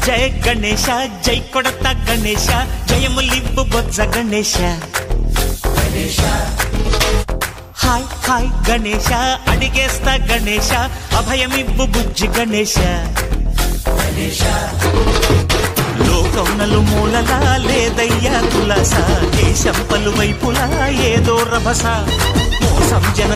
జయ గణేశ జై కొడత గణేశ జయములివ్వు బొజ్జ Ganesha hi hi Ganesha అడిగేస్తా Ganesha అభయమివ్వు బుజ్జి గణేశ లోకం నలుమూలలా లేదయ్యా కులాస దేశం పలువైపులా ఏదో రభస మోసం జన